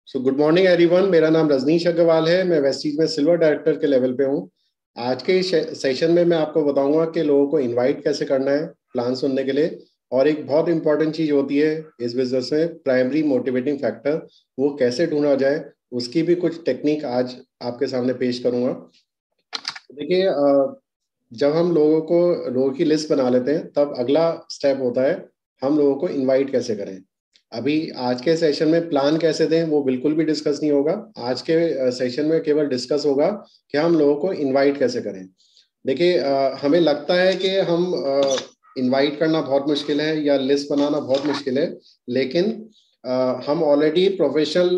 So good morning everyone. मेरा नाम रजनीश अग्रवाल है। मैं वेस्टीज में सिल्वर डायरेक्टर के लेवल पे हूँ। आज के इस सेशन में मैं आपको बताऊंगा कि लोगों को इनवाइट कैसे करना है प्लान सुनने के लिए। और एक बहुत इंपॉर्टेंट चीज होती है इस बिजनेस में, प्राइमरी मोटिवेटिंग फैक्टर, वो कैसे ढूंढा जाए, उसकी भी कुछ टेक्निक आज आपके सामने पेश करूंगा। देखिए, जब हम लोगों की लिस्ट बना लेते हैं तब अगला स्टेप होता है हम लोगों को इनवाइट कैसे करें। अभी आज के सेशन में प्लान कैसे दें वो बिल्कुल भी डिस्कस नहीं होगा। आज के सेशन में केवल डिस्कस होगा कि हम लोगों को इनवाइट कैसे करें। देखिए, हमें लगता है कि हम इनवाइट करना बहुत मुश्किल है या लिस्ट बनाना बहुत मुश्किल है, लेकिन हम ऑलरेडी प्रोफेशनल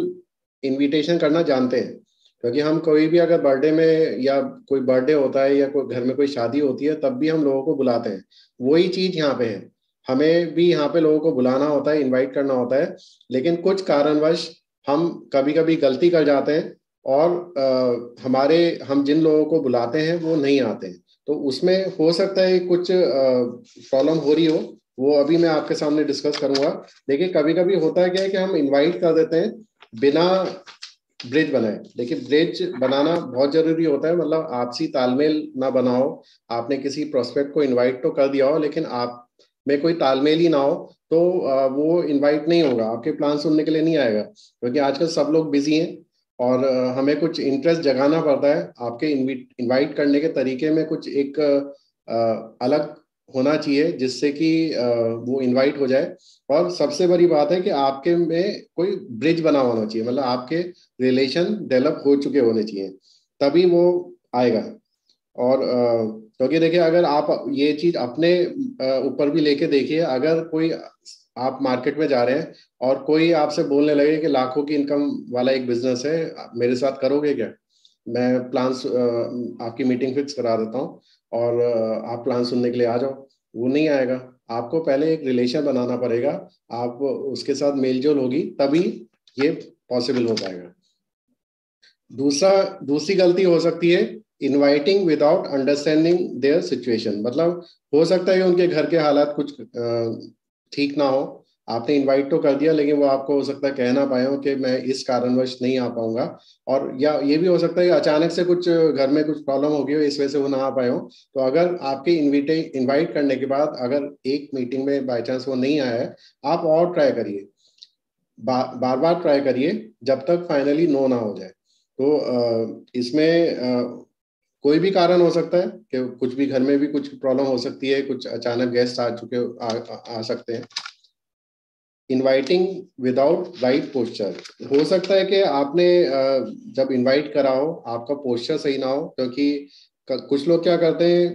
इनविटेशन करना जानते हैं। क्योंकि हम कोई भी अगर बर्थडे में या कोई बर्थडे होता है या कोई घर में कोई शादी होती है तब भी हम लोगों को बुलाते हैं। वही चीज यहाँ पे है, हमें भी यहाँ पे लोगों को बुलाना होता है, इनवाइट करना होता है। लेकिन कुछ कारणवश हम कभी कभी गलती कर जाते हैं और हम जिन लोगों को बुलाते हैं वो नहीं आते हैं। तो उसमें हो सकता है कुछ प्रॉब्लम हो रही हो, वो अभी मैं आपके सामने डिस्कस करूंगा। देखिए, कभी कभी होता है क्या है कि हम इनवाइट कर देते हैं बिना ब्रिज बनाए। देखिए, ब्रिज बनाना बहुत जरूरी होता है, मतलब आपसी तालमेल ना बनाओ। आपने किसी प्रोस्पेक्ट को इनवाइट तो कर दिया हो लेकिन आप में कोई तालमेल ही ना हो तो वो इनवाइट नहीं होगा, आपके प्लान सुनने के लिए नहीं आएगा। क्योंकि आजकल सब लोग बिजी हैं और हमें कुछ इंटरेस्ट जगाना पड़ता है। आपके इनवाइट करने के तरीके में कुछ एक अलग होना चाहिए जिससे कि वो इनवाइट हो जाए। और सबसे बड़ी बात है कि आपके में कोई ब्रिज बना होना चाहिए, मतलब आपके रिलेशन डेवलप हो चुके होने चाहिए, तभी वो आएगा। और क्योंकि देखिए, अगर आप ये चीज अपने ऊपर भी लेके देखिए, अगर कोई आप मार्केट में जा रहे हैं और कोई आपसे बोलने लगे कि लाखों की इनकम वाला एक बिजनेस है, मेरे साथ करोगे क्या, मैं प्लान आपकी मीटिंग फिक्स करा देता हूँ और आप प्लान सुनने के लिए आ जाओ, वो नहीं आएगा। आपको पहले एक रिलेशन बनाना पड़ेगा, आप उसके साथ मेलजोल होगी तभी ये पॉसिबल हो पाएगा। दूसरी गलती हो सकती है inviting without understanding their situation. मतलब हो सकता है कि उनके घर के हालात कुछ ठीक ना हो, आपने इनवाइट तो कर दिया लेकिन वो आपको हो सकता है कह ना पाए हो कि मैं इस कारणवश नहीं आ पाऊंगा। और या ये भी हो सकता है कि अचानक से कुछ घर में कुछ प्रॉब्लम हो गई हो, इस वजह से वो ना आ पाए हो। तो अगर आपके इनवाइट करने के बाद अगर एक मीटिंग में बाई चांस वो नहीं आया है, आप और ट्राई करिए, बार बार ट्राई करिए जब तक फाइनली नो ना हो जाए। तो इसमें कोई भी कारण हो सकता है कि कुछ भी घर में भी कुछ प्रॉब्लम हो सकती है, कुछ अचानक गेस्ट आ चुके आ सकते हैं। इनवाइटिंग विदाउट राइट पोस्चर, हो सकता है कि आपने जब इनवाइट करा हो आपका पोस्चर सही ना हो। क्योंकि कुछ लोग क्या करते हैं,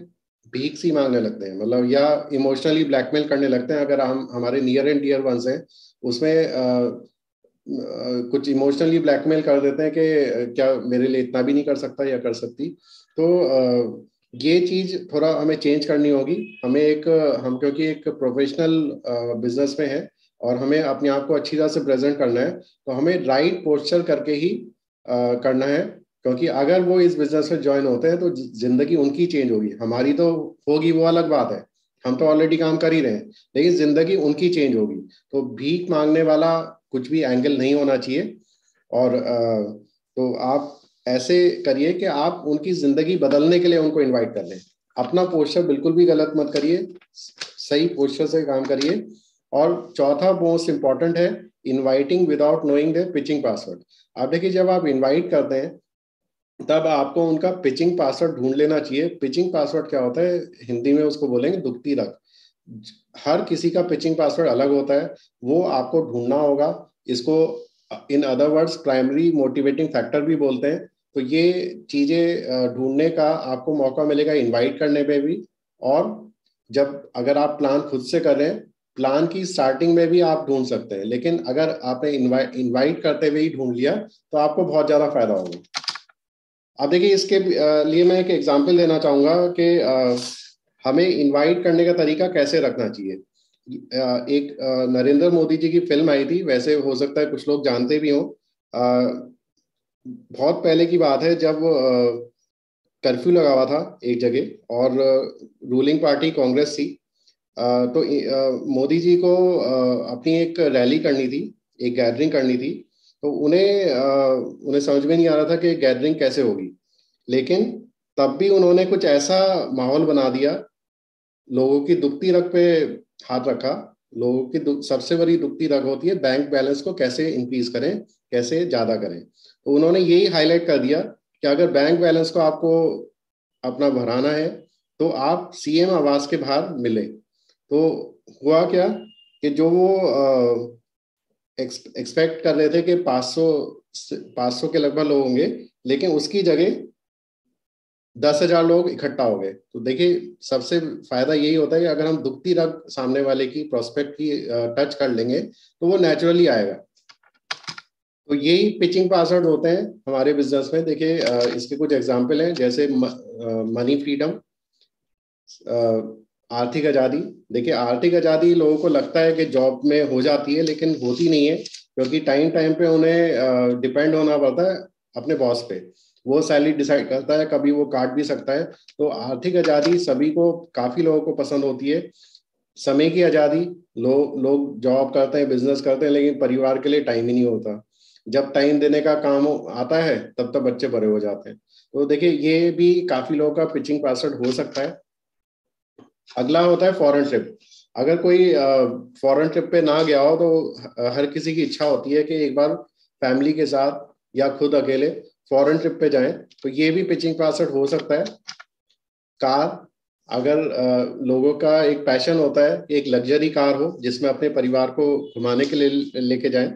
भीख सी मांगने लगते हैं, मतलब या इमोशनली ब्लैकमेल करने लगते हैं। अगर हम हमारे नियर एंड डियर वंस हैं उसमें कुछ इमोशनली ब्लैकमेल कर देते हैं कि क्या मेरे लिए इतना भी नहीं कर सकता या कर सकती। तो ये चीज थोड़ा हमें चेंज करनी होगी। हम क्योंकि एक प्रोफेशनल बिजनेस में है और हमें अपने आप को अच्छी तरह से प्रेजेंट करना है, तो हमें राइट पोस्चर करके ही करना है। क्योंकि अगर वो इस बिजनेस में ज्वाइन होते हैं तो जिंदगी उनकी चेंज होगी, हमारी तो होगी वो अलग बात है, हम तो ऑलरेडी काम कर ही रहे हैं, लेकिन जिंदगी उनकी चेंज होगी। तो भीख मांगने वाला कुछ भी एंगल नहीं होना चाहिए। और तो आप ऐसे करिए कि आप उनकी जिंदगी बदलने के लिए उनको इनवाइट कर लें। अपना पोस्चर बिल्कुल भी गलत मत करिए, सही पोस्चर से काम करिए। और चौथा मोस्ट इंपॉर्टेंट है inviting without knowing the pitching password. आप देखिए, जब आप इनवाइट करते हैं तब आपको उनका पिचिंग पासवर्ड ढूंढ लेना चाहिए। पिचिंग पासवर्ड क्या होता है, हिंदी में उसको बोलेंगे दुखती रग। हर किसी का पिचिंग पासवर्ड अलग होता है, वो आपको ढूंढना होगा। इसको in other words primary motivating factor भी बोलते हैं। तो ये चीजें ढूंढने का आपको मौका मिलेगा इनवाइट करने पे भी। और जब अगर आप प्लान खुद से कर रहे हैं, प्लान की स्टार्टिंग में भी आप ढूंढ सकते हैं, लेकिन अगर आपने इनवाइट करते हुए ही ढूंढ लिया तो आपको बहुत ज्यादा फायदा होगा। अब देखिए, इसके लिए मैं एक एग्जांपल देना चाहूंगा कि हमें इनवाइट करने का तरीका कैसे रखना चाहिए। एक नरेंद्र मोदी जी की फिल्म आई थी, वैसे हो सकता है कुछ लोग जानते भी हों। बहुत पहले की बात है जब कर्फ्यू लगा हुआ था एक जगह और रूलिंग पार्टी कांग्रेस थी। तो मोदी जी को अपनी एक रैली करनी थी, एक गैदरिंग करनी थी। तो उन्हें समझ में नहीं आ रहा था कि गैदरिंग कैसे होगी, लेकिन तब भी उन्होंने कुछ ऐसा माहौल बना दिया, लोगों की दुखती रग पे हाथ रखा। लोगों की सबसे बड़ी दुखती रग होती है बैंक बैलेंस को कैसे इंक्रीज करें, कैसे ज्यादा करें। तो उन्होंने यही हाईलाइट कर दिया कि अगर बैंक बैलेंस को आपको अपना बढ़ाना है तो आप सीएम आवास के बाहर मिले। तो हुआ क्या कि जो वो एक्सपेक्ट कर रहे थे कि 500 के लगभग लोग होंगे, लेकिन उसकी जगह 10,000 लोग इकट्ठा हो गए। तो देखिए, सबसे फायदा यही होता है कि अगर हम दुखती रग सामने वाले की, प्रोस्पेक्ट की टच कर लेंगे तो वो नेचुरली आएगा। तो यही पिचिंग पास आउट होते हैं हमारे बिजनेस में। देखिए, इसके कुछ एग्जांपल हैं, जैसे मनी फ्रीडम, आर्थिक आज़ादी। देखिए, आर्थिक आज़ादी लोगों को लगता है कि जॉब में हो जाती है, लेकिन होती नहीं है, क्योंकि टाइम टाइम पे उन्हें डिपेंड होना पड़ता है अपने बॉस पे। वो सैलरी डिसाइड करता है, कभी वो काट भी सकता है। तो आर्थिक आज़ादी सभी को, काफ़ी लोगों को पसंद होती है। समय की आज़ादी, लोग जॉब करते हैं, बिजनेस करते हैं, लेकिन परिवार के लिए टाइम ही नहीं होता। जब टाइम देने का काम आता है तब तक बच्चे बड़े हो जाते हैं। तो देखिए, ये भी काफ़ी लोगों का पिचिंग पास आउट हो सकता है। अगला होता है फॉरेन ट्रिप। अगर कोई फॉरेन ट्रिप पे ना गया हो तो हर किसी की इच्छा होती है कि एक बार फैमिली के साथ या खुद अकेले फॉरेन ट्रिप पे जाएं। तो ये भी पिचिंग पास आउट हो सकता है। कार, अगर लोगों का एक पैशन होता है कि एक लग्जरी कार हो जिसमें अपने परिवार को घुमाने के लिए लेके जाएं।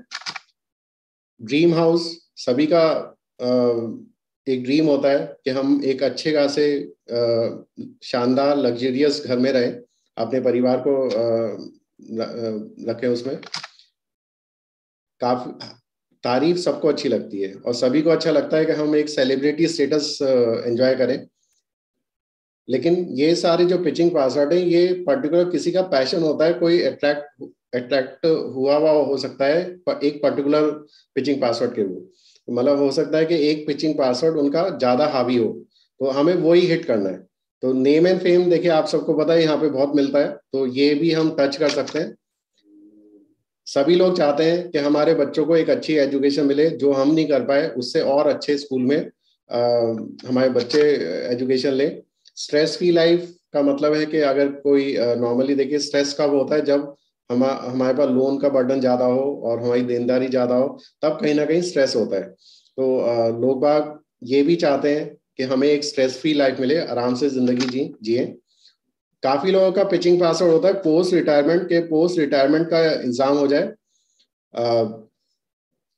ड्रीम हाउस, सभी का एक ड्रीम होता है कि हम एक अच्छे खासे शानदार लग्जरियस घर में रहें, अपने परिवार को रखें उसमें। काफी तारीफ सबको अच्छी लगती है और सभी को अच्छा लगता है कि हम एक सेलिब्रिटी स्टेटस एंजॉय करें। लेकिन ये सारे जो पिचिंग पास आउट है, ये पर्टिकुलर किसी का पैशन होता है, कोई अट्रैक्ट हुआ हो सकता है एक पर्टिकुलर पिचिंग पास आउट के वो, मतलब हो सकता है कि एक पिचिंग पास आउट उनका ज्यादा हावी हो, तो हमें वो ही हिट करना है। तो नेम एंड फेम, देखिए आप सबको पता है यहाँ पे बहुत मिलता है, तो ये भी हम टच कर सकते हैं। सभी लोग चाहते हैं कि हमारे बच्चों को एक अच्छी एजुकेशन मिले, जो हम नहीं कर पाए उससे और अच्छे स्कूल में हमारे बच्चे एजुकेशन लें। स्ट्रेस फ्री लाइफ का मतलब है कि अगर कोई नॉर्मली, देखिए स्ट्रेस कब होता है, जब हमारे पास लोन का बर्डन ज्यादा हो और हमारी देनदारी ज्यादा हो, तब कहीं ना कहीं स्ट्रेस होता है। तो लोग बाग ये भी चाहते हैं कि हमें एक स्ट्रेस फ्री लाइफ मिले, आराम से जिंदगी जिए। काफी लोगों का पिचिंग पास आउट होता है पोस्ट रिटायरमेंट का इंतजाम हो जाए,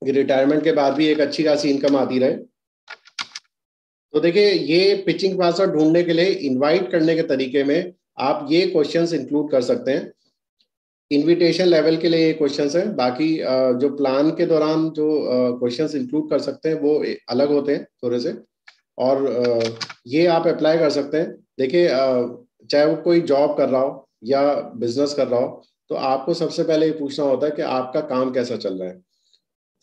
रिटायरमेंट के बाद भी एक अच्छी खासी इनकम आती रहे। तो देखिए, ये पिचिंग पास आउट ढूंढने के लिए इनवाइट करने के तरीके में आप ये क्वेश्चंस इंक्लूड कर सकते हैं। इनविटेशन लेवल के लिए ये क्वेश्चंस हैं, बाकी जो प्लान के दौरान जो क्वेश्चंस इंक्लूड कर सकते हैं वो अलग होते हैं थोड़े से, और ये आप अप्लाई कर सकते हैं। देखिए, चाहे वो कोई जॉब कर रहा हो या बिजनेस कर रहा हो, तो आपको सबसे पहले ये पूछना होता है कि आपका काम कैसा चल रहा है।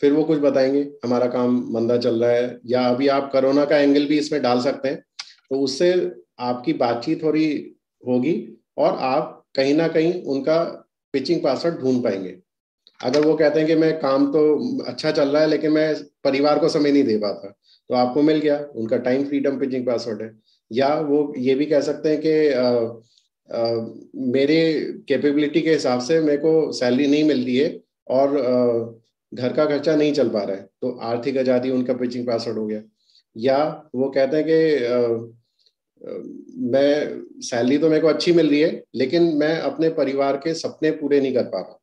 फिर वो कुछ बताएंगे हमारा काम मंदा चल रहा है, या अभी आप कोरोना का एंगल भी इसमें डाल सकते हैं, तो उससे आपकी बातचीत थोड़ी होगी और आप कहीं ना कहीं उनका पिचिंग पासवर्ड ढूंढ पाएंगे। अगर वो कहते हैं कि मैं काम तो अच्छा चल रहा है लेकिन मैं परिवार को समय नहीं दे पाता, तो आपको मिल गया उनका टाइम फ्रीडम पिचिंग पासवर्ड है। या वो ये भी कह सकते हैं कि मेरे कैपेबिलिटी के हिसाब से मेरे को सैलरी नहीं मिल रही है और घर का खर्चा नहीं चल पा रहा है, तो आर्थिक आज़ादी उनका पिचिंग पासवर्ड हो गया। या वो कहते हैं कि मैं सैलरी तो मेरे को अच्छी मिल रही है लेकिन मैं अपने परिवार के सपने पूरे नहीं कर पा रहा,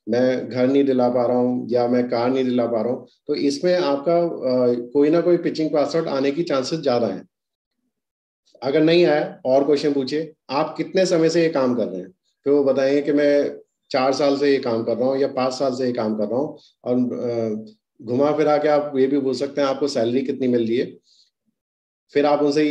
मैं घर नहीं दिला पा रहा हूँ या मैं कार नहीं दिला पा रहा हूँ, तो इसमें आपका कोई ना कोई पिचिंग पासवर्ड आने की चांसेस ज्यादा हैं। अगर नहीं आया, और क्वेश्चन पूछिए, आप कितने समय से ये काम कर रहे हैं, फिर वो बताएंगे कि मैं 4 साल से ये काम कर रहा हूँ या 5 साल से ये काम कर रहा हूँ। और घुमा फिरा के आप ये भी पूछ सकते हैं आपको सैलरी कितनी मिल रही है। फिर आप उनसे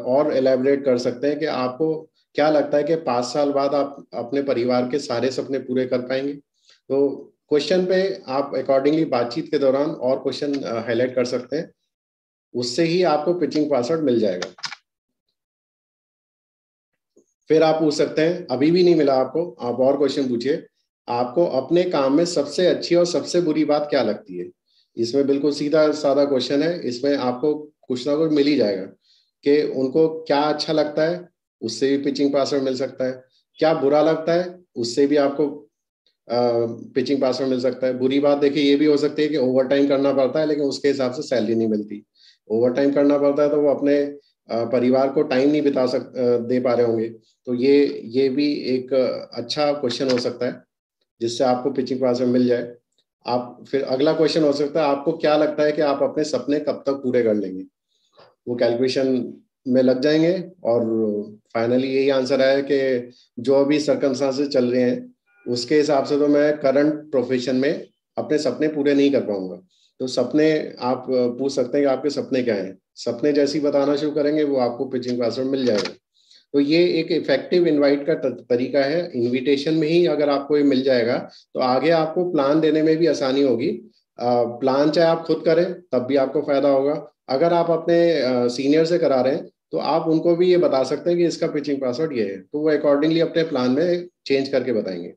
और एलेबरेट कर सकते हैं कि आपको क्या लगता है कि 5 साल बाद आप अपने परिवार के सारे सपने पूरे कर पाएंगे। तो क्वेश्चन पे आप अकॉर्डिंगली बातचीत के दौरान और क्वेश्चन हाईलाइट कर सकते हैं, उससे ही आपको पिचिंग पासवर्ड मिल जाएगा। फिर आप पूछ सकते हैं, अभी भी नहीं मिला आपको, आप और क्वेश्चन पूछिए, आपको अपने काम में सबसे अच्छी और सबसे बुरी बात क्या लगती है। इसमें बिल्कुल सीधा साधा क्वेश्चन है, इसमें आपको कुछ ना कुछ मिल ही जाएगा कि उनको क्या अच्छा लगता है, उससे भी पिचिंग पासवर्ड मिल सकता है। क्या बुरा लगता है, उससे भी आपको पिचिंग पासवर्ड मिल सकता है। बुरी बात देखिए ये भी हो सकती है कि ओवर टाइम करना पड़ता है लेकिन उसके हिसाब से सैलरी नहीं मिलती। ओवर टाइम करना पड़ता है तो वो अपने परिवार को टाइम नहीं दे पा रहे होंगे। तो ये भी एक अच्छा क्वेश्चन हो सकता है जिससे आपको पिचिंग पासवर्ड मिल जाए। आप फिर अगला क्वेश्चन हो सकता है, आपको क्या लगता है कि आप अपने सपने कब तक पूरे कर लेंगे। वो कैलकुलेशन में लग जाएंगे और फाइनली यही आंसर है कि जो अभी सर्कमस्टांसेस चल रहे हैं उसके हिसाब से तो मैं करंट प्रोफेशन में अपने सपने पूरे नहीं कर पाऊंगा। तो सपने आप पूछ सकते हैं कि आपके सपने क्या हैं। सपने जैसे ही बताना शुरू करेंगे वो आपको पिचिंग पासवर्ड मिल जाएगा। तो ये एक इफेक्टिव इनवाइट का तरीका है। इनविटेशन में ही अगर आपको ये मिल जाएगा तो आगे आपको प्लान देने में भी आसानी होगी। प्लान चाहे आप खुद करें तब भी आपको फायदा होगा। अगर आप अपने सीनियर से करा रहे हैं तो आप उनको भी ये बता सकते हैं कि इसका पिचिंग पासवर्ड ये है, तो वो अकॉर्डिंगली अपने प्लान में चेंज करके बताएंगे।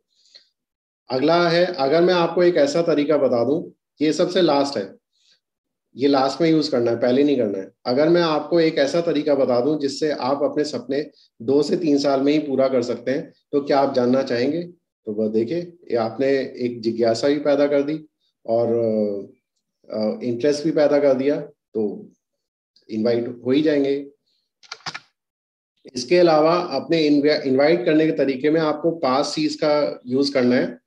अगला है, अगर मैं आपको एक ऐसा तरीका बता दूं, ये सबसे लास्ट है, ये लास्ट में यूज करना है, पहले नहीं करना है। अगर मैं आपको एक ऐसा तरीका बता दूं जिससे आप अपने सपने 2 से 3 साल में ही पूरा कर सकते हैं, तो क्या आप जानना चाहेंगे? तो वह देखिए, ये आपने एक जिज्ञासा भी पैदा कर दी और इंटरेस्ट भी पैदा कर दिया, तो इनवाइट हो ही जाएंगे। इसके अलावा अपने इनवाइट करने के तरीके में आपको पास चीज का यूज करना है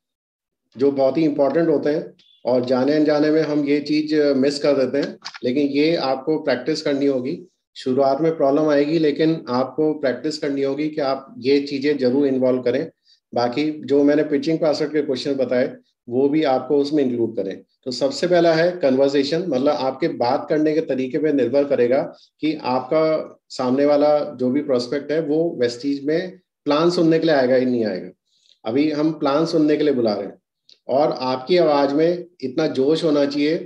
जो बहुत ही इंपॉर्टेंट होते हैं, और जाने अनजाने में हम ये चीज मिस कर देते हैं। लेकिन ये आपको प्रैक्टिस करनी होगी। शुरुआत में प्रॉब्लम आएगी लेकिन आपको प्रैक्टिस करनी होगी कि आप ये चीजें जरूर इन्वॉल्व करें। बाकी जो मैंने पिचिंग पासवर्ड के क्वेश्चन बताए वो भी आपको उसमें इंक्लूड करें। तो सबसे पहला है कन्वर्सेशन, मतलब आपके बात करने के तरीके पे निर्भर करेगा कि आपका सामने वाला जो भी प्रोस्पेक्ट है वो वेस्टीज में प्लान सुनने के लिए आएगा ही नहीं आएगा। अभी हम प्लान सुनने के लिए बुला रहे हैं और आपकी आवाज में इतना जोश होना चाहिए,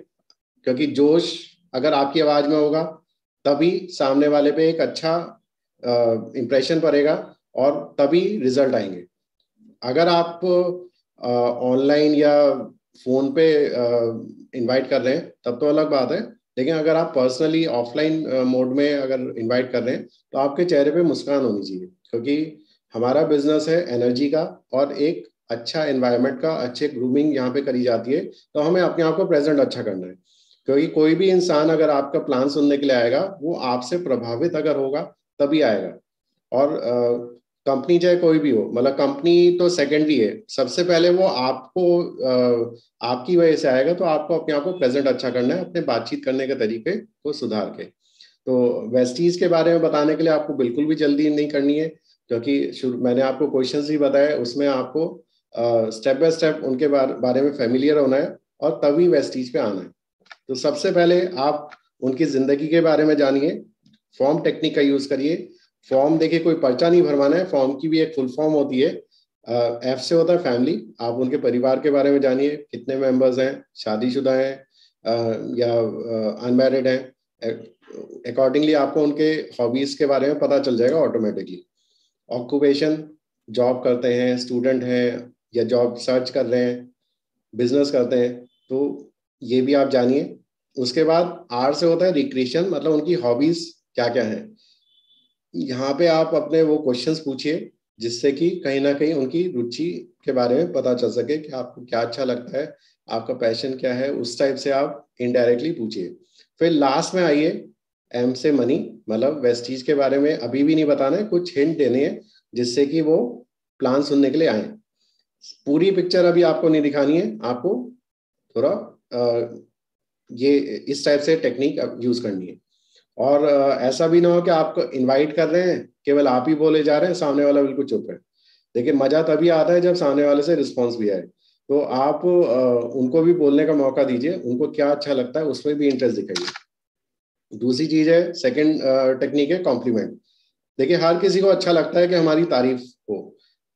क्योंकि जोश अगर आपकी आवाज में होगा तभी सामने वाले पे एक अच्छा इंप्रेशन पड़ेगा और तभी रिजल्ट आएंगे। अगर आप ऑनलाइन या फोन पे इनवाइट कर रहे हैं तब तो अलग बात है, लेकिन अगर आप पर्सनली ऑफलाइन मोड में अगर इनवाइट कर रहे हैं तो आपके चेहरे पे मुस्कान होनी चाहिए, क्योंकि हमारा बिजनेस है एनर्जी का और एक अच्छा एनवायरनमेंट का, अच्छे ग्रूमिंग यहाँ पे करी जाती है। तो हमें अपने आप को प्रेजेंट अच्छा करना है, क्योंकि कोई भी इंसान अगर आपका प्लान सुनने के लिए आएगा वो आपसे प्रभावित अगर होगा तभी आएगा। और कंपनी चाहे कोई भी हो, मतलब कंपनी तो सेकेंडरी है, सबसे पहले वो आपको आपकी वजह से आएगा। तो आपको अपने आप को प्रेजेंट अच्छा करना है, अपने बातचीत करने के तरीके को सुधार के। तो वेस्टीज के बारे में बताने के लिए आपको बिल्कुल भी जल्दी नहीं करनी है, क्योंकि मैंने आपको क्वेश्चंस ही बताया, उसमें आपको स्टेप बाय स्टेप उनके बारे में फेमिलियर होना है और तभी वेस्टीज पे आना है। तो सबसे पहले आप उनकी जिंदगी के बारे में जानिए, फॉर्म टेक्निक का यूज करिए। फॉर्म देखिए कोई पर्चा नहीं भरवाना है, फॉर्म की भी एक फुल फॉर्म होती है। एफ से होता है फैमिली। आप उनके परिवार के बारे में जानिए, कितने मेंबर्स हैं, शादीशुदा हैं या अनमैरिड हैं। अकॉर्डिंगली आपको उनके हॉबीज के बारे में पता चल जाएगा ऑटोमेटिकली। ऑक्यूपेशन, जॉब करते हैं, स्टूडेंट हैं या जॉब सर्च कर रहे हैं, बिजनेस करते हैं, तो ये भी आप जानिए। उसके बाद आर से होता है रिक्रिएशन, मतलब उनकी हॉबीज क्या क्या है। यहाँ पे आप अपने वो क्वेश्चंस पूछिए जिससे कि कहीं ना कहीं उनकी रुचि के बारे में पता चल सके कि आपको क्या अच्छा लगता है, आपका पैशन क्या है, उस टाइप से आप इनडायरेक्टली पूछिए। फिर लास्ट में आइए एम से मनी, मतलब वेस्टीज के बारे में अभी भी नहीं बताना है, कुछ हिंट देने हैं जिससे कि वो प्लान सुनने के लिए आए। पूरी पिक्चर अभी आपको नहीं दिखानी है, आपको थोड़ा ये इस टाइप से टेक्निक यूज करनी है। और ऐसा भी ना हो कि आपको इनवाइट कर रहे हैं, केवल आप ही बोले जा रहे हैं, सामने वाला बिल्कुल चुप है। देखिए मजा तभी आता है जब सामने वाले से रिस्पॉन्स भी आए। तो आप उनको भी बोलने का मौका दीजिए, उनको क्या अच्छा लगता है उसमें भी इंटरेस्ट दिखाइए। दूसरी चीज है, सेकंड टेक्निक है कॉम्प्लीमेंट। देखिए हर किसी को अच्छा लगता है कि हमारी तारीफ हो,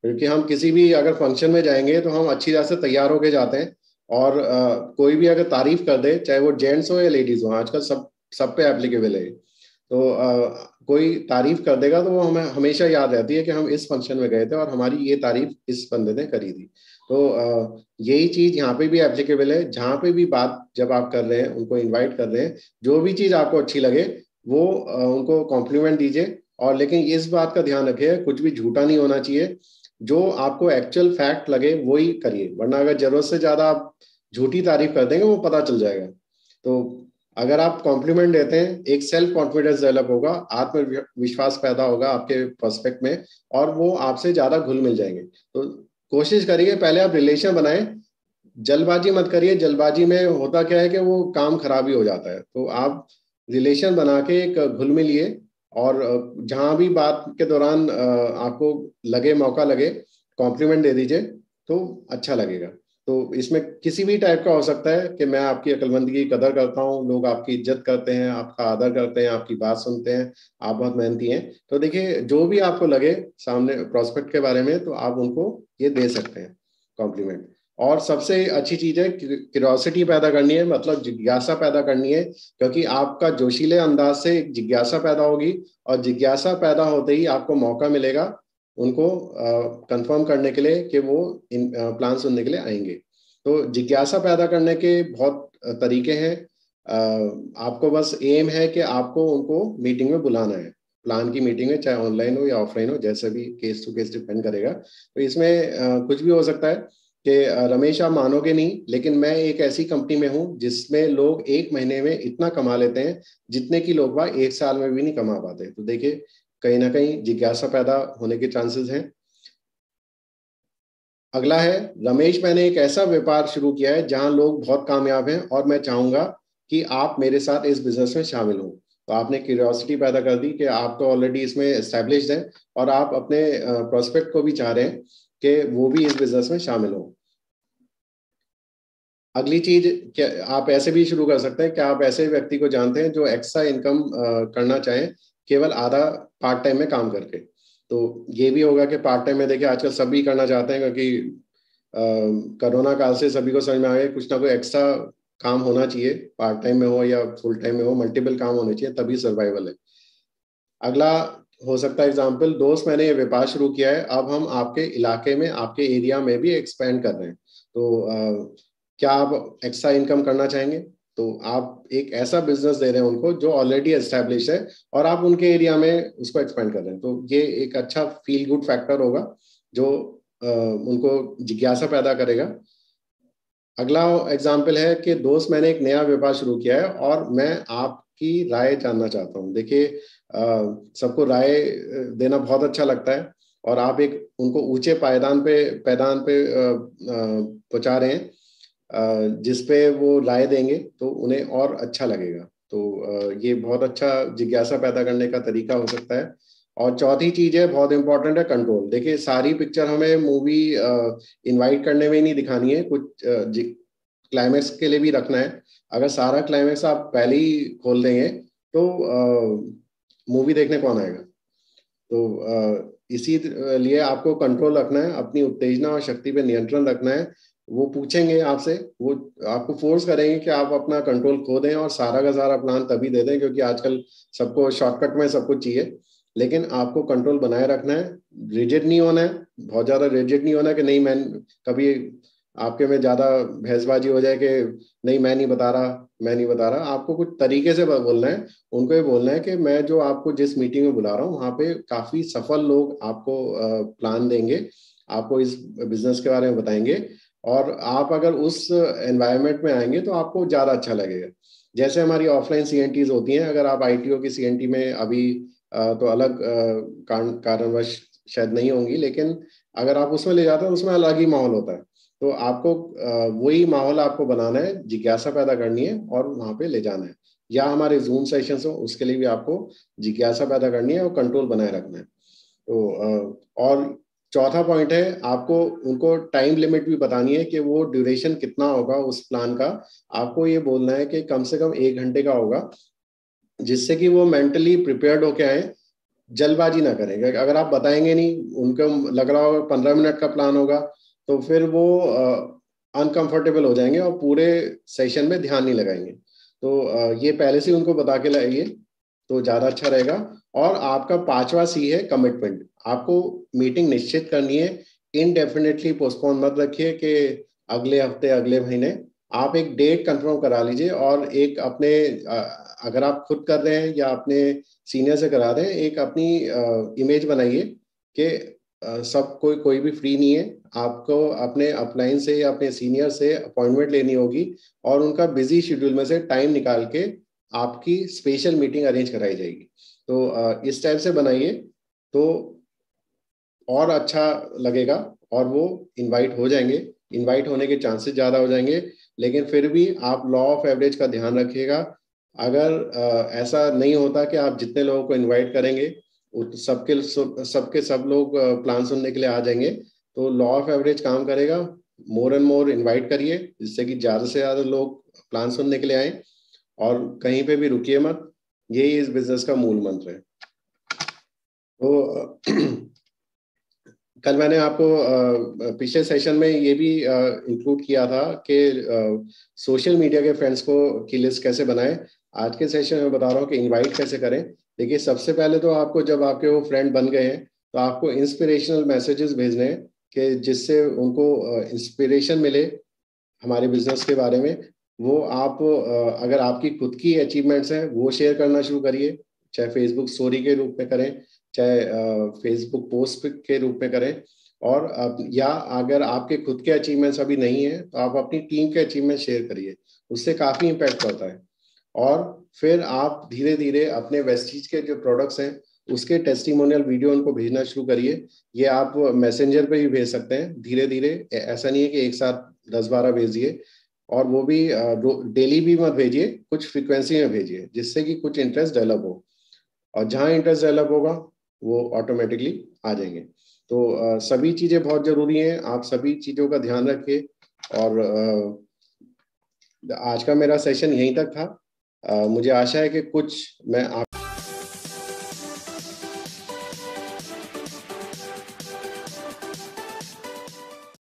क्योंकि हम किसी भी अगर फंक्शन में जाएंगे तो हम अच्छी तरह से तैयार होके जाते हैं। और कोई भी अगर तारीफ कर दे, चाहे वो जेंट्स हो या लेडीज हो, आजकल सब पे एप्लीकेबल है। तो कोई तारीफ कर देगा तो वो हमें हमेशा याद रहती है कि हम इस फंक्शन में गए थे और हमारी ये तारीफ इस बंदे ने करी थी। तो यही चीज यहाँ पे भी एप्लीकेबल है। जहाँ पे भी बात जब आप कर रहे हैं, उनको इनवाइट कर रहे हैं, जो भी चीज आपको अच्छी लगे वो उनको कॉम्प्लीमेंट दीजिए। और लेकिन इस बात का ध्यान रखिए, कुछ भी झूठा नहीं होना चाहिए। जो आपको एक्चुअल फैक्ट लगे वही करिए, वरना अगर जरूरत से ज्यादा आप झूठी तारीफ कर देंगे वो पता चल जाएगा। तो अगर आप कॉम्प्लीमेंट देते हैं, एक सेल्फ कॉन्फिडेंस डेवलप होगा, आत्मविश्वास पैदा होगा आपके प्रोस्पेक्ट में, और वो आपसे ज्यादा घुल मिल जाएंगे। तो कोशिश करिए पहले आप रिलेशन बनाएं, जल्दबाजी मत करिए। जल्दबाजी में होता क्या है कि वो काम खराब ही हो जाता है। तो आप रिलेशन बना के एक घुल मिलिए, और जहां भी बात के दौरान आपको लगे, मौका लगे, कॉम्प्लीमेंट दे दीजिए, तो अच्छा लगेगा। तो इसमें किसी भी टाइप का हो सकता है कि मैं आपकी अक्लमंदी की कदर करता हूँ, लोग आपकी इज्जत करते हैं, आपका आदर करते हैं, आपकी बात सुनते हैं, आप बहुत मेहनती हैं। तो देखिए, जो भी आपको लगे सामने प्रोस्पेक्ट के बारे में, तो आप उनको ये दे सकते हैं कॉम्प्लीमेंट। और सबसे अच्छी चीज है क्यूरियोसिटी पैदा करनी है, मतलब जिज्ञासा पैदा करनी है, क्योंकि आपका जोशीले अंदाज से एक जिज्ञासा पैदा होगी, और जिज्ञासा पैदा होते ही आपको मौका मिलेगा उनको कंफर्म करने के लिए कि वो इन प्लान सुनने के लिए आएंगे। तो जिज्ञासा पैदा करने के बहुत तरीके हैं। आपको बस एम है कि आपको उनको मीटिंग में बुलाना है, प्लान की मीटिंग में, चाहे ऑनलाइन हो या ऑफलाइन हो, जैसे भी केस टू केस डिपेंड करेगा। तो इसमें कुछ भी हो सकता है कि रमेश, आप मानोगे नहीं, लेकिन मैं एक ऐसी कंपनी में हूं जिसमें लोग एक महीने में इतना कमा लेते हैं जितने की लोग वह एक साल में भी नहीं कमा पाते। तो देखिए, कहीं ना कहीं जिज्ञासा पैदा होने के चांसेस हैं। अगला है, रमेश, मैंने एक ऐसा व्यापार शुरू किया है जहां लोग बहुत कामयाब हैं, और मैं चाहूंगा कि आप मेरे साथ इस बिजनेस में शामिल हो। तो आपने क्यूरियोसिटी पैदा कर दी कि आप तो ऑलरेडी इसमें एस्टेब्लिश्ड हैं, और आप अपने प्रोस्पेक्ट को भी चाह रहे हैं कि वो भी इस बिजनेस में शामिल हो। अगली चीज, क्या आप ऐसे भी शुरू कर सकते हैं कि आप ऐसे व्यक्ति को जानते हैं जो एक्स्ट्रा इनकम करना चाहें, केवल आधा पार्ट टाइम में काम करके। तो ये भी होगा कि पार्ट टाइम में, देखिए आजकल सभी करना चाहते हैं, क्योंकि कोरोना काल से सभी को समझ में आ गया कुछ ना कोई एक्स्ट्रा काम होना चाहिए, पार्ट टाइम में हो या फुल टाइम में हो, मल्टीपल काम होने चाहिए, तभी सर्वाइवल है। अगला हो सकता है एग्जाम्पल, दोस्त, मैंने ये व्यापार शुरू किया है, अब हम आपके इलाके में, आपके एरिया में भी एक्सपेंड कर रहे हैं। तो क्या आप एक्स्ट्रा इनकम करना चाहेंगे? तो आप एक ऐसा बिजनेस दे रहे हैं उनको जो ऑलरेडी एस्टेब्लिश है, और आप उनके एरिया में उसको एक्सपेंड कर रहे हैं। तो ये एक अच्छा फील गुड फैक्टर होगा जो उनको जिज्ञासा पैदा करेगा। अगला एग्जाम्पल है कि दोस्त, मैंने एक नया व्यापार शुरू किया है और मैं आपकी राय जानना चाहता हूँ। देखिए, सबको राय देना बहुत अच्छा लगता है, और आप एक उनको ऊंचे पैदान पे पहुंचा रहे हैं, जिसपे वो राय देंगे तो उन्हें और अच्छा लगेगा। तो ये बहुत अच्छा जिज्ञासा पैदा करने का तरीका हो सकता है। और चौथी चीज है, बहुत इंपॉर्टेंट है, कंट्रोल। देखिए, सारी पिक्चर हमें मूवी इनवाइट करने में ही नहीं दिखानी है, कुछ क्लाइमैक्स के लिए भी रखना है। अगर सारा क्लाइमैक्स आप पहले ही खोल देंगे तो मूवी देखने कौन आएगा? तो इसी लिए आपको कंट्रोल रखना है, अपनी उत्तेजना और शक्ति पे नियंत्रण रखना है। वो पूछेंगे आपसे, वो आपको फोर्स करेंगे कि आप अपना कंट्रोल खो दें और सारा का सारा प्लान तभी दे दें, क्योंकि आजकल सबको शॉर्टकट में सब कुछ चाहिए। लेकिन आपको कंट्रोल बनाए रखना है, रिजिड नहीं होना है, बहुत ज्यादा रिजिड नहीं होना है कि नहीं, मैं कभी आपके में ज्यादा बहसबाजी हो जाए कि नहीं मैं नहीं बता रहा, मैं नहीं बता रहा। आपको कुछ तरीके से बोलना है, उनको ये बोलना है कि मैं जो आपको जिस मीटिंग में बुला रहा हूँ वहाँ पे काफी सफल लोग आपको प्लान देंगे, आपको इस बिजनेस के बारे में बताएंगे, और आप अगर उस एनवायरनमेंट में आएंगे तो आपको ज्यादा अच्छा लगेगा। जैसे हमारी ऑफलाइन सीएनटीज होती हैं, अगर आप आईटीओ की सीएनटी में अभी तो अलग कारणवश शायद नहीं होंगी, लेकिन अगर आप उसमें ले जाते हैं उसमें अलग ही माहौल होता है। तो आपको वही माहौल आपको बनाना है, जिज्ञासा पैदा करनी है और वहां पे ले जाना है। या हमारे जूम सेशंस हो, उसके लिए भी आपको जिज्ञासा पैदा करनी है और कंट्रोल बनाए रखना है। तो और चौथा पॉइंट है, आपको उनको टाइम लिमिट भी बतानी है कि वो ड्यूरेशन कितना होगा उस प्लान का। आपको ये बोलना है कि कम से कम 1 घंटे का होगा, जिससे कि वो मेंटली प्रिपेयर्ड होके आए, जल्दबाजी ना करेंगे। अगर आप बताएंगे नहीं, उनको लग रहा होगा 15 मिनट का प्लान होगा, तो फिर वो अनकंफर्टेबल हो जाएंगे और पूरे सेशन में ध्यान नहीं लगाएंगे। तो ये पहले से उनको बता के लाइए तो ज्यादा अच्छा रहेगा। और आपका पांचवा सी है कमिटमेंट। आपको मीटिंग निश्चित करनी है, इनडेफिनेटली पोस्टपोन मत रखिए कि अगले हफ्ते, अगले महीने। आप एक डेट कंफर्म करा लीजिए और एक अपने अगर आप खुद कर रहे हैं या अपने सीनियर से करा रहे हैं, एक अपनी इमेज बनाइए कि सब कोई भी फ्री नहीं है। आपको अपने अपलाइन से या अपने सीनियर से अपॉइंटमेंट लेनी होगी और उनका बिजी शेड्यूल में से टाइम निकाल के आपकी स्पेशल मीटिंग अरेंज कराई जाएगी। तो इस टाइप से बनाइए तो और अच्छा लगेगा और वो इनवाइट हो जाएंगे। इनवाइट होने के चांसेस ज़्यादा हो जाएंगे। लेकिन फिर भी आप लॉ ऑफ एवरेज का ध्यान रखिएगा। अगर ऐसा नहीं होता कि आप जितने लोगों को इनवाइट करेंगे सबके सब लोग प्लान सुनने के लिए आ जाएंगे, तो लॉ ऑफ एवरेज काम करेगा। मोर एंड मोर इनवाइट करिए जिससे कि ज़्यादा से ज़्यादा लोग प्लान सुनने के लिए आए, और कहीं पे भी रुकिए मत। यही इस बिजनेस का मूल मंत्र है। तो कल मैंने आपको पिछले सेशन में ये भी इंक्लूड किया था कि सोशल मीडिया के फ्रेंड्स को की लिस्ट कैसे बनाएं। आज के सेशन में बता रहा हूँ कि इनवाइट कैसे करें। देखिए, सबसे पहले तो आपको, जब आपके वो फ्रेंड बन गए हैं, तो आपको इंस्पिरेशनल मैसेजेस भेजने हैं कि जिससे उनको इंस्पिरेशन मिले हमारे बिजनेस के बारे में। वो आप अगर आपकी खुद की अचीवमेंट्स हैं वो शेयर करना शुरू करिए, चाहे फेसबुक स्टोरी के रूप में करें, चाहे फेसबुक पोस्ट के रूप में करें। और या अगर आपके खुद के अचीवमेंट्स अभी नहीं है तो आप अपनी टीम के अचीवमेंट शेयर करिए, उससे काफ़ी इम्पैक्ट पड़ता है। और फिर आप धीरे धीरे अपने वेस्टीज के जो प्रोडक्ट्स हैं उसके टेस्टिमोनियल वीडियो उनको भेजना शुरू करिए। ये आप मैसेंजर पे भी भेज सकते हैं धीरे धीरे, ऐसा नहीं है कि एक साथ 10-12 भेजिए। और वो भी डेली भी मत भेजिए, कुछ फ्रीक्वेंसी में भेजिए जिससे कि कुछ इंटरेस्ट डेवलप हो। और जहाँ इंटरेस्ट डेवलप होगा वो ऑटोमेटिकली आ जाएंगे। तो सभी चीज़ें बहुत ज़रूरी हैं, आप सभी चीज़ों का ध्यान रखिए। और आज का मेरा सेशन यहीं तक था। मुझे आशा है कि कुछ मैं